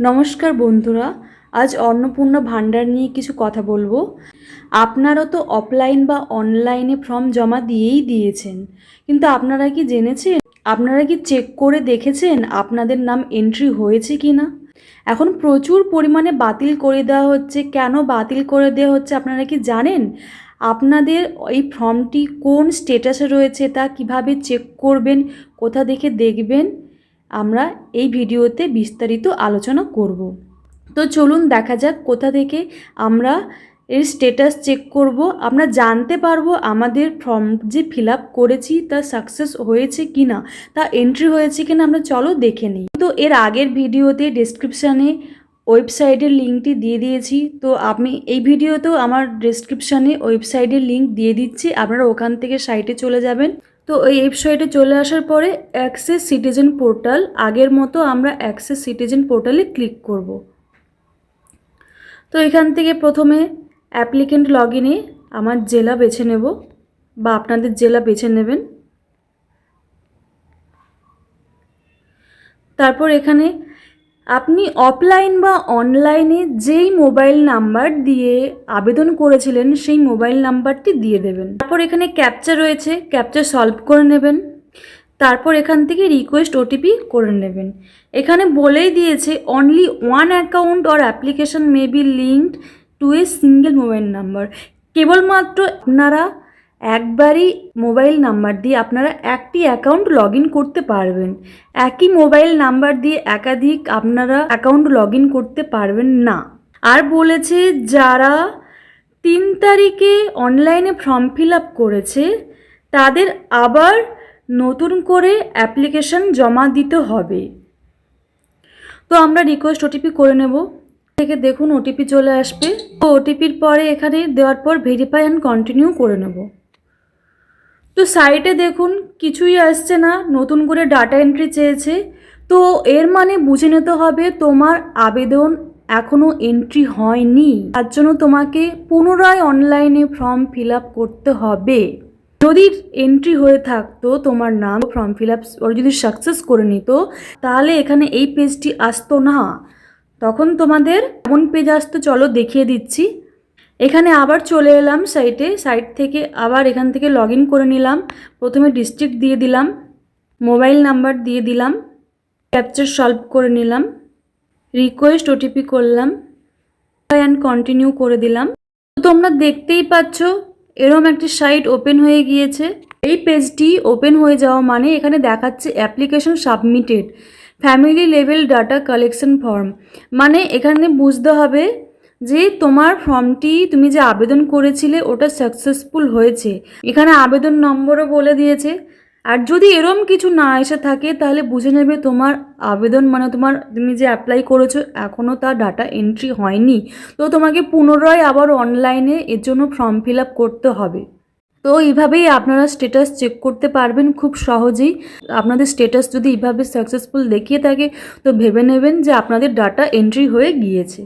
নমস্কার বন্ধুরা, আজ অন্নপূর্ণা ভান্ডার নিয়ে কিছু কথা বলবো। আপনারা তো অফলাইন বা অনলাইনে ফর্ম জমা দিয়েছেন, কিন্তু আপনারা কি জেনেছেন, আপনারা কি চেক করে দেখেছেন আপনাদের নাম এন্ট্রি হয়েছে কি না? এখন প্রচুর পরিমাণে বাতিল করে দেওয়া হচ্ছে। কেন বাতিল করে দেওয়া হচ্ছে আপনারা কি জানেন? আপনাদের এই ফর্মটি কোন স্টেটাসে রয়েছে তা কিভাবে চেক করবেন, কোথা দেখে দেখবেন, আমরা এই ভিডিওতে বিস্তারিত আলোচনা করব। তো চলুন দেখা যাক কোথা থেকে আমরা এর স্ট্যাটাস চেক করব। আমরা জানতে পারবো আমাদের ফর্ম যে ফিল আপ করেছি তা সাকসেস হয়েছে কি না, তা এন্ট্রি হয়েছে কি না, আমরা চলো দেখে নিই। তো এর আগের ভিডিওতে ডেসক্রিপশানে ওয়েবসাইটের লিঙ্কটি দিয়ে দিয়েছি। তো আমি এই ভিডিওতেও আমার ডেসক্রিপশানে ওয়েবসাইটের লিঙ্ক দিয়ে দিচ্ছি, আপনারা ওখান থেকে সাইটে চলে যাবেন। তো এই ওয়েবসাইটে চলে আসার পরে অ্যাক্সেস সিটিজেন পোর্টাল, আগের মতো আমরা অ্যাক্সেস সিটিজেন পোর্টালে ক্লিক করব। তো এখান থেকে প্রথমে অ্যাপ্লিকেন্ট লগইনে আমার জেলা বেছে নেব, বা আপনাদের জেলা বেছে নেবেন। তারপর এখানে আপনি অফলাইন বা অনলাইনে যেই মোবাইল নাম্বার দিয়ে আবেদন করেছিলেন সেই মোবাইল নাম্বারটি দিয়ে দেবেন। তারপর এখানে ক্যাপচা রয়েছে, ক্যাপচা সলভ করে নেবেন। তারপর এখান থেকে রিকোয়েস্ট ওটিপি করে নেবেন। এখানে বলেই দিয়েছে only one account or application may be linked to a single mobile number. কেবলমাত্র আপনারা একবারই মোবাইল নাম্বার দিয়ে আপনারা একটি অ্যাকাউন্ট লগ ইন করতে পারবেন। একই মোবাইল নাম্বার দিয়ে একাধিক আপনারা অ্যাকাউন্ট লগ ইন করতে পারবেন না। আর বলেছে যারা 3 তারিখে অনলাইনে ফর্ম ফিল আপ করেছে তাদের আবার নতুন করে অ্যাপ্লিকেশন জমা দিতে হবে। তো আমরা রিকোয়েস্ট ওটিপি করে নেব। থেকে দেখুন ওটিপি চলে আসবে। তো ওটিপির পরে এখানে দেওয়ার পর ভেরিফাই অ্যান্ড কন্টিনিউ করে নেব। তো সাইটে দেখুন কিছুই আসছে না, নতুন করে ডাটা এন্ট্রি চেয়েছে। তো এর মানে বুঝে নিতে হবে তোমার আবেদন এখনও এন্ট্রি হয়নি, তার জন্য তোমাকে পুনরায় অনলাইনে ফর্ম ফিল আপ করতে হবে। যদি এন্ট্রি হয়ে থাকতো তোমার নাম, ফর্ম ফিল আপ ওরা যদি সাকসেস করে নিত, তাহলে এখানে এই পেজটি আসতো না, তখন তোমাদের এমন পেজ আসতো। চলো দেখিয়ে দিচ্ছি। এখানে আবার চলে এলাম সাইট থেকে আবার এখান থেকে লগ ইন করে নিলাম। প্রথমে ডিস্ট্রিক্ট দিয়ে দিলাম, মোবাইল নাম্বার দিয়ে দিলাম, ক্যাপচার সলভ করে নিলাম, রিকোয়েস্ট ওটিপি করলাম, অ্যান্ড কন্টিনিউ করে দিলাম। তো তোমরা দেখতেই পাচ্ছ এরকম একটি সাইট ওপেন হয়ে গিয়েছে। এই পেজটি ওপেন হয়ে যাওয়া মানে এখানে দেখাচ্ছে application submitted family level data collection form. মানে এখানে বুঝতে হবে যে তোমার ফর্মটি তুমি যে আবেদন করেছিলে ওটা সাকসেসফুল হয়েছে। এখানে আবেদন নম্বরও বলে দিয়েছে। আর যদি এরম কিছু না এসে থাকে তাহলে বুঝে নেবে তোমার আবেদন মানে তুমি যে অ্যাপ্লাই করেছো এখনও তার ডাটা এন্ট্রি হয়নি। তো তোমাকে পুনরায় আবার অনলাইনে এর জন্য ফর্ম ফিল আপ করতে হবে। তো এইভাবেই আপনারা স্ট্যাটাস চেক করতে পারবেন খুব সহজেই। আপনাদের স্ট্যাটাস যদি এইভাবে সাকসেসফুল দেখিয়ে থাকে তো ভেবে নেবেন যে আপনাদের ডাটা এন্ট্রি হয়ে গিয়েছে।